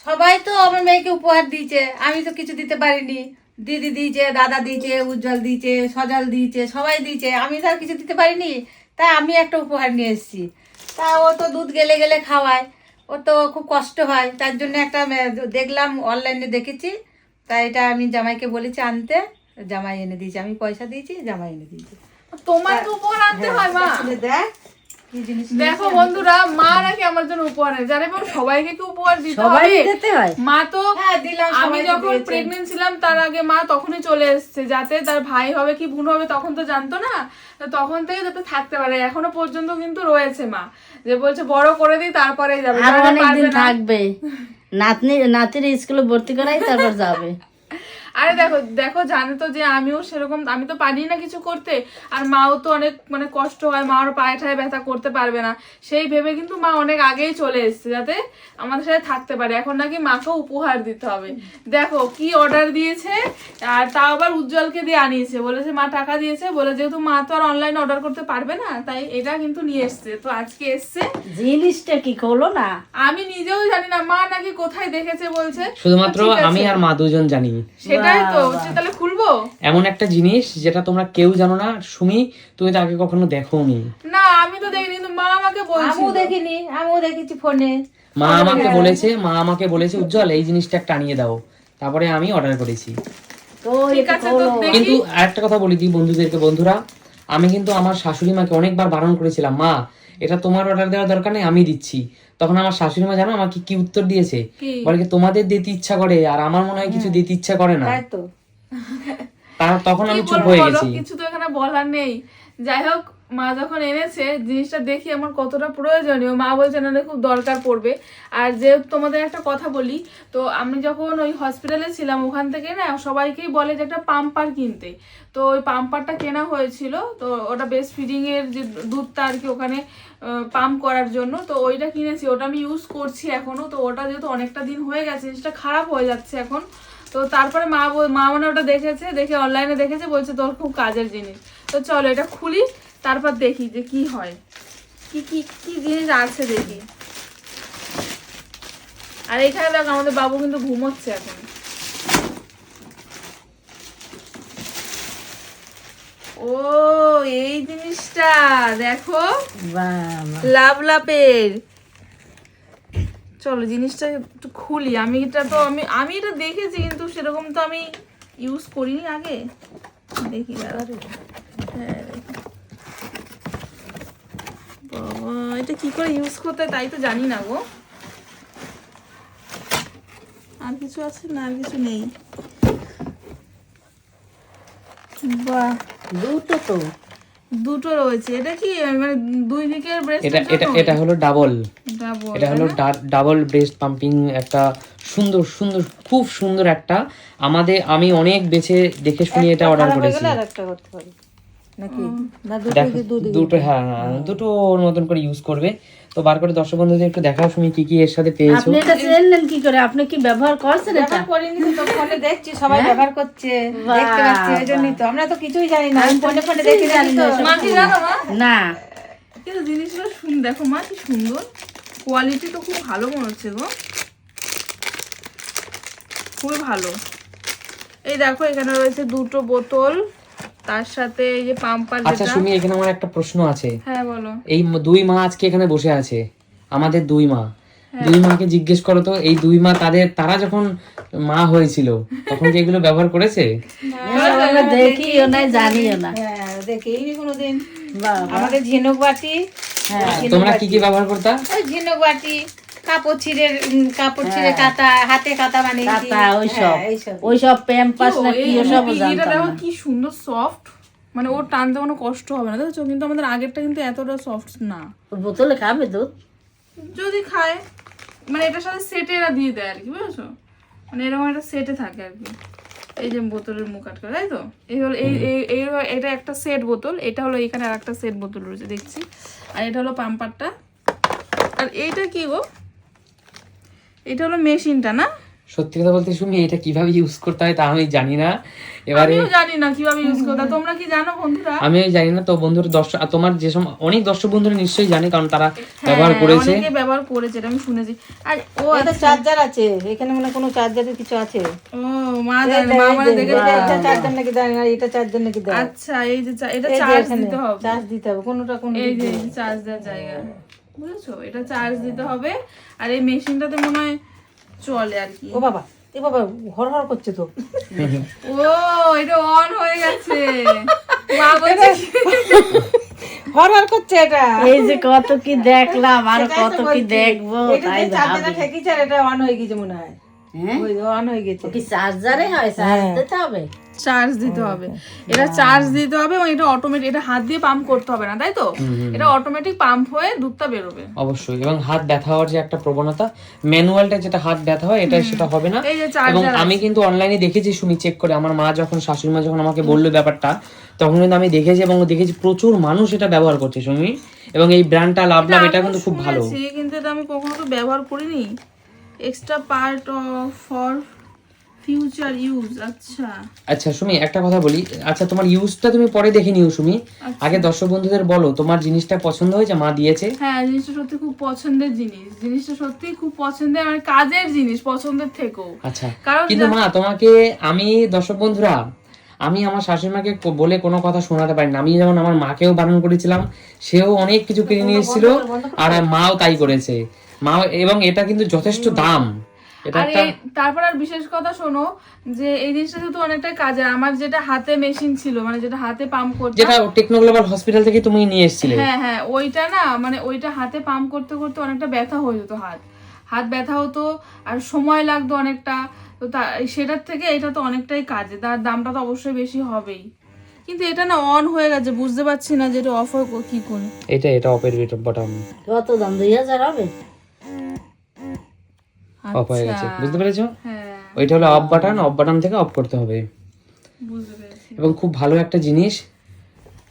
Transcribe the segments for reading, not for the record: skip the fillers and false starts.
সবাই তো আমার মেয়েকে উপহার দিয়েছে, আমি তো কিছু দিতে পারিনি। দিদি দিয়েছে, দাদা দিয়েছে, উজ্জ্বল দিয়েছে, সজল দিয়েছে, সবাই দিয়েছে, আমি তো আর কিছু দিতে পারিনি। তাই আমি একটা উপহার নিয়ে এসেছি। তা ও তো দুধ গেলে গেলে খাওয়ায়, ও তো খুব কষ্ট হয়, তার জন্য একটা দেখলাম অনলাইনে দেখেছি। তাই এটা আমি জামাইকে বলেছি আনতে, জামাই এনে দিয়েছে, আমি পয়সা দিয়েছি, জামাই এনে দিয়েছে। তোমাকে উপহার আনতে হয় মা? দেখ কি জিনিস দেখো বন্ধুরা, মা নাকি আমার জন্য উপহার নেই, জানে এবং সবাইকে কি উপহার দিতে সবাই হবে? দিতে হয়। মা তো দিলাম, আমি সবাইকে যখন দিয়েছে। প্রেগনেন্ট ছিলাম তার আগে মা তখনই চলে এসেছে, যাতে তার ভাই হবে কি বোন হবে তখন তো জানতো না, তো তখন থেকে যাতে থাকতে পারে। এখনো পর্যন্ত কিন্তু রয়েছে মা, যে বলছে বড় করে দিই তারপরেই যাবে, আর জানে অনেকদিন পারবে না। থাকবে, নাতির স্কুলে ভর্তি করাই তারপর যাবে। আরে দেখো দেখো, জানে তো যে আমিও সেরকম, আমি তো পারি না কিছু করতে, আর মাও তো অনেক মানে কষ্ট হয়, মার পায়ে ঠায়ে ব্যথা করতে পারবে না, সেই ভেবে কিন্তু মা অনেক আগেই চলে এসেছে যাতে আমাদের সাথে থাকতে পারে। এখন নাকি মাকেও উপহার দিতে হবে। দেখো কি অর্ডার দিয়েছে, আর তাও আবার উজ্জ্বলকে দিয়ে আনিয়েছে, বলেছে মা টাকা দিয়েছে বলে, যেহেতু মা তো আর অনলাইন অর্ডার করতে পারবে না, তাই এটা কিন্তু নিয়ে এসছে। তো আজকে এসছে, জিনিসটা কি খোলো না, আমি নিজেও জানি না, মা নাকি কোথায় দেখেছে বলছে, শুধুমাত্র তো ঠিক আছে। আমি আর মা দুজন জানি। সেটাই তো, তাহলে খুলবো। এমন একটা জিনিস যেটা তোমরা কেউ জানো না। সুমি, তুমি তো আগে কখনো দেখোনি। না আমি তো দেখিনি, কিন্তু মা আমাকে বলছিল। আমিও দেখিনি, আমিও দেখেছি ফোনে। মা আমাকে বলেছে উজ্জ্বল এই জিনিসটা একটা আনিয়ে দাও, তারপরে আমি অর্ডার করেছি। তো ঠিক এটা আছে, তো খোলো। দেখি। কিন্তু আরেকটা কথা বলি দিই বন্ধুদেরকে, বন্ধুরা আমি কিন্তু আমার শাশুড়ি মাকে অনেকবার বারণ করেছিলাম, মা এটা তোমার অর্ডার দেওয়ার দরকার নেই, আমি দিচ্ছি। তখন আমার শাশুড়ি মা জানো আমাকে কি উত্তর দিয়েছে? কি? বলে কি তোমাদের দিতে ইচ্ছা করে, আর আমার মনে হয় কিছু দিতে ইচ্ছা করে না। তাই তো। তখন আমি কি চুপ বলবো হয়ে বলো, গেছি। কিছু তো এখানে বলার নেই। যাই হোক, মা যখন এনেছে জিনিসটা দেখি আমার কতটা প্রয়োজনীয়, মা বলছে না খুব দরকার পড়বে। আর যেহেতু তোমাদের একটা কথা বলি, তো আমি যখন ওই হসপিটালে ছিলাম ওখান থেকে না সবাইকেই বলে যে একটা পাম্পার কিনতে। তো ওই পাম্পারটা কেনা হয়েছিল, তো ওটা বেস্ট ফিডিং এর যে দুধটা আর কি ওখানে পাম্প করার জন্য, তো ওইটা কিনেছি, ওটা আমি ইউজ করছি এখনো। তো ওটা যেহেতু অনেকটা দিন হয়ে গেছে, জিনিসটা খারাপ হয়ে যাচ্ছে এখন। তো তারপরে মা মানে ওটা দেখেছে, দেখে অনলাইনে দেখেছে, বলছে তোর খুব কাজের জিনিস। তো চলো এটা খুলি, তারপর দেখি যে কি হয়, কি কি কি জিনিস আছে দেখি। আর এখানে দেখো আমাদের বাবু কিন্তু ঘুমোচ্ছে এখন। ও এই জিনিসটা দেখো, বাবা, লাভলাপের। চলো জিনিসটা একটু খুলি। আমি এটা দেখেছি, কিন্তু সেরকম তো আমি ইউজ করিনি আগে। দেখি দাঁড়াও। হ্যাঁ দেখি। বাবা, এটা কি করে ইউজ করতে হয় তাই তো জানি না গো। আর কিছু আছে না? আর কিছু নেই। বাহ, দুটো রয়েছে। এটা কি মানে দুই দিকের ব্রেস্ট? এটা হলো ডাবল, ডাবল। এটা হলো ডাবল ব্রেস্ট পাম্পিং, একটা সুন্দর সুন্দর খুব সুন্দর একটা। আমি অনেক বেছে দেখে শুনে এটা অর্ডার করেছি। আর একটা করতে পারি নাকি? না, দেখো দুটো, হ্যাঁ দুটো ওর মতন করে ইউজ করবে। তো বার করে দর্শক বন্ধুদের একটু দেখাও তুমি কি কি এর সাথে পেয়েছো। আপনি এটা চেনেন কি করে? আপনি কি ব্যবহার করছেন এটা? ব্যবহার করিনি তো, ফোনে দেখছি সবাই ব্যবহার করছে, দেখতে পাচ্ছি, ওই জন্যই তো। আমরা তো কিছুই জানি না, ফোনে ফোনে দেখে জানি না। মা কি জানো মা? না, কিন্তু জিনিসগুলো দেখো মা কি সুন্দর, কোয়ালিটি তো খুব ভালো মনে হচ্ছে গো, খুবই ভালো। এই দেখো এখানে রয়েছে দুটো বোতল, তার সাথে এই যে পাম্পার আচ্ছা যেটা। সুমি, এখানে আমার একটা প্রশ্ন আছে। হ্যাঁ বলো। এই দুই মা আজকে এখানে বসে আছে, আমাদের দুই মা। দুই মাকে জিজ্ঞেস করো তো, এই দুই মা তারা যখন মা হয়েছিল তখন কি এগুলো ব্যবহার করেছে? আমরা দেখিও না, জানিও না। হ্যাঁ, দেখিনি কোনোদিন। বাবা, আমাদের ঝিনুক বাটি, তোমরা কি কি ব্যবহার করতা? ওই ঝিনুক বাটি, কাপড় ছিঁড়ে কাটা, হাতে কাটা বানিয়েছি। কাতা ওইসব হ্যাঁ, এইসব। ওইসব প্যাম্পাস না কি ওসব এটা জানতাম দেখো না। কি সুন্দর সফট, মানে ওর টানতে কোনো কষ্ট হবে না, দেখছো? কিন্তু আমাদের আগেরটা কিন্তু এতটা সফট না। ওই বোতলে খাবে দুধ? যদি খায়, মানে এটার সাথে সেটে এরা দিয়ে দেয় আর কি, বুঝেছো? মানে এরকম একটা সেটে থাকে আর কি। এই যে বোতলের মুখ আটকা, তাই তো? এই হলো এটা একটা সেট বোতল, এটা হলো এখানে আর একটা সেট বোতল রয়েছে দেখছি। আর এটা হলো পাম্পারটা। আর এইটা কি গো? এটা হলো মেশিনটা না? সত্যি কথা বলতে শুনি এটা কিভাবে ইউজ করতে হয় তা আমি জানি না। এবারে আমিও জানি না কিভাবে ইউজ করতে হয়। তোমরা কি জানো বন্ধুরা? আমি জানি না, তো বন্ধুরা দর্শক তোমার যে সময় অনেক দর্শক বন্ধুরা নিশ্চয়ই জানে, কারণ তারা ব্যবহার করেছে। অনেকে ব্যবহার করেছে, এটা আমি শুনেছি। আর ও এটা চার্জার আছে এখানে, মানে কোনো চার্জারের কিছু আছে? ও মা জানে না, মা মানে দেখে এটা চার্জার নাকি দেয় না, এটা চার্জার নাকি দেয়? আচ্ছা এই যে এটা চার্জ দিতে হবে। চার্জ দিতে হবে কোনোটা কোন? এই যে চার্জ দেওয়ার জায়গা, বুঝেছো? এটা চার্জ দিতে হবে। আর এই মেশিনটাতে মনে হয় চলে আর কি। ও বাবা, এ বাবা হর হর করছে তো। ও এটা অন হয়ে গেছে। মা বলছে হর হর করছে এটা। এই যে কত কি দেখলাম আর কত কি দেখবো, এটা তাই যে চার্জারটা ভাবি। ঠেকিছে আর এটা অন হয়ে গেছে মনে হয়। হ্যাঁ? ওই অন হয়ে গেছে। কি চার্জারে হয়? চার্জ দিতে হবে? চার্জ দিতে হবে, এটা চার্জ দিতে হবে এবং এটা অটোমেটিক, এটা হাত দিয়ে পাম্প করতে হবে না, তাই তো? এটা অটোমেটিক পাম্প হয়ে দুধটা বেরোবে। অবশ্যই, এবং হাত ব্যথা হওয়ার যে একটা প্রবণতা, ম্যানুয়ালটা যেটা হাত ব্যথা হয় এটা সেটা হবে না। এই যে এবং চার্জার আমি কিন্তু অনলাইনে দেখেছি, শুনি চেক করে, আমার মা যখন, শাশুড়ি মা যখন আমাকে বললো ব্যাপারটা, তখন কিন্তু আমি দেখেছি এবং দেখেছি প্রচুর মানুষ এটা ব্যবহার করছে শুনি। এবং এই ব্র্যান্ডটা লাভ এটা কিন্তু খুব ভালো। কিন্তু এটা আমি কখনো তো ব্যবহার করিনি। Extra part of for future use. আচ্ছা আচ্ছা সুমি, একটা কথা বলি, আচ্ছা তোমার ইউজটা তুমি পরে দেখে নিও সুমি, আগে দর্শক বন্ধুদের বলো তোমার জিনিসটা পছন্দ হয়েছে, মা দিয়েছে? হ্যাঁ, জিনিসটা সত্যি খুব পছন্দের জিনিস, জিনিসটা সত্যি খুব পছন্দের, মানে কাজের জিনিস পছন্দের থেকেও। আচ্ছা, কারণ কিন্তু মা তোমাকে আমি, দর্শক বন্ধুরা, আমি আমার শাশুড়ি মাকে বলে কোনো কথা শোনাতে পারি না। আমি যেমন আমার মাকেও বারণ করেছিলাম, সেও অনেক কিছু কিনে নিয়ে এসেছিল, আর মাও তাই করেছে। মা, এবং এটা কিন্তু যথেষ্ট দাম। এটা আর একটা, তারপর আর বিশেষ কথা শোনো, যে এই জিনিসটা কিন্তু অনেকটাই কাজে। আমার যেটা হাতে মেশিন ছিল, মানে যেটা হাতে পাম্প করতে, যেটা টেকনোগ্লোবাল হসপিটাল থেকে তুমি নিয়ে এসেছিলে, হ্যাঁ ওইটা না, মানে ওইটা হাতে পাম্প করতে করতে অনেকটা ব্যথা হয়ে যেত, হাত ব্যথা হতো আর সময় লাগতো অনেকটা। তো সেটার থেকে এটা তো অনেকটাই কাজে, তার দামটা তো অবশ্যই বেশি হবেই। কিন্তু এটা না অন হয়ে গেছে, বুঝতে পারছি না যে এটা অফ হয় কি করে। এটা অফের বটন কত দাম? 2000 হবে? অফ হয়ে গেছে, বুঝতে পেরেছো? হ্যাঁ ওইটা হলো অফ বাটন, অফ বাটন থেকে অফ করতে হবে। বুঝতে পেরেছি। এবং খুব ভালো একটা জিনিস।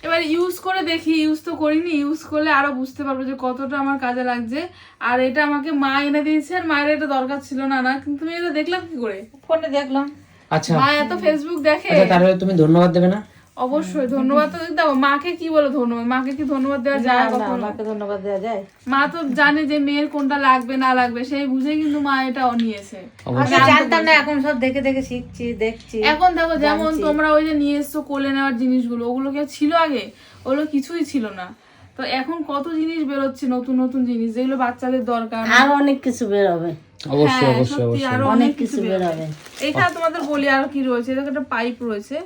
এবার ইউজ করে দেখি, ইউজ তো করিনি, ইউজ করলে আরো বুঝতে পারবো যে কতটা আমার কাজে লাগছে। আর এটা আমাকে মা এনে দিয়েছে, আর মায়ের এটা দরকার ছিল না, কিন্তু তুমি এটা দেখলাম কি করে? ফোনে দেখলাম। আচ্ছা, মা এত ফেসবুক দেখে। আচ্ছা তাহলে তুমি ধন্যবাদ দেবে না? অবশ্যই ধন্যবাদ তো দাও। মাকে কি বলে ধন্যবাদ? মাকে কি ধন্যবাদ দেওয়া যায় না, কখনো? আমাকে ধন্যবাদ দেওয়া যায়? মা তো জানে যে মেয়ের কোনটা লাগবে না লাগবে, সেই বুঝে কিন্তু মা এটা নিয়েছে। আচ্ছা জানতাম না, এখন সব দেখে দেখে শিখছি, দেখছি। এখন দেখো, যেমন তোমরা ওই যে নিয়ে এসছো কোলে নেওয়ার জিনিসগুলো, ওগুলো কি ছিল আগে? ওগুলো কিছুই ছিল না। তো এখন কত জিনিস বেরোচ্ছে, নতুন নতুন জিনিস, যেগুলো বাচ্চাদের দরকার। আর অনেক কিছু বের হবে। অবশ্যই হ্যাঁ, অবশ্যই সত্যি অবশ্যই। আরো অনেক কিছু বের হবে। এইখানে তোমাদের বলি আর কি রয়েছে, দেখো একটা পাইপ রয়েছে।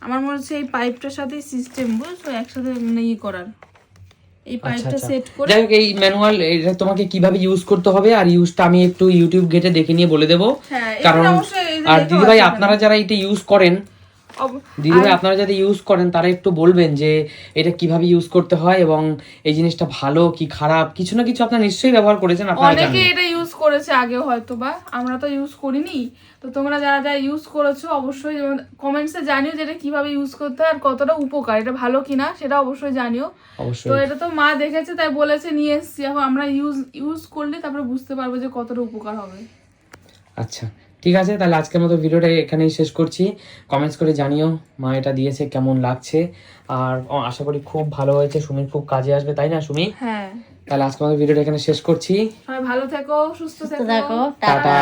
আমার মনে হচ্ছে এই পাইপটার সাথে সিস্টেম, বুঝছো, একসাথে মানে করার, এই পাইপটা সেট করে। যাই হোক, এই ম্যানুয়াল এটা তোমাকে কিভাবে ইউজ করতে হবে, আর ইউজটা আমি একটু ইউটিউব ঘেটে দেখে নিয়ে বলে দেবো। হ্যাঁ, কারণ এখানে অবশ্যই এই যে আর লেখা দিদিভাই আছে আপনারা যারা এটা ইউজ করেন, অব- দিদিভাই আপনারা যারা ইউজ করেন তারা একটু বলবেন যে এটা কিভাবে ইউজ করতে হয়, এবং এই জিনিসটা ভালো কি খারাপ, কিছু না কিছু আপনারা নিশ্চয়ই ব্যবহার করেছেন, আপনারা অনেকে জানেন। এটা ইউজ করেছে আগেও হয়তো, বা আমরা তো ইউজ করিনি। তো তোমরা যারা যারা ইউজ করেছো অবশ্যই কমেন্টসে জানিও যে এটা কিভাবে ইউজ করতে হয় আর কতটা উপকার, এটা ভালো কিনা সেটা অবশ্যই জানিও। অবশ্যই। তো এটা তো মা দেখেছে তাই বলেছে নিয়ে এসেছি, এখন আমরা ইউজ করলে তারপরে বুঝতে পারবো যে কতটা উপকার হবে। আচ্ছা ঠিক আছে, তাহলে আজকের মতো ভিডিওটা এখানেই শেষ করছি। কমেন্টস করে জানিও মা এটা দিয়েছে কেমন লাগছে, আর আশা করি খুব ভালো হয়েছে, সুমির খুব কাজে আসবে, তাই না সুমি? হ্যাঁ, তাহলে আজকের মতো ভিডিওটা এখানে শেষ করছি। সবাই ভালো থেকো, সুস্থ থেকো। দেখো, টাটা।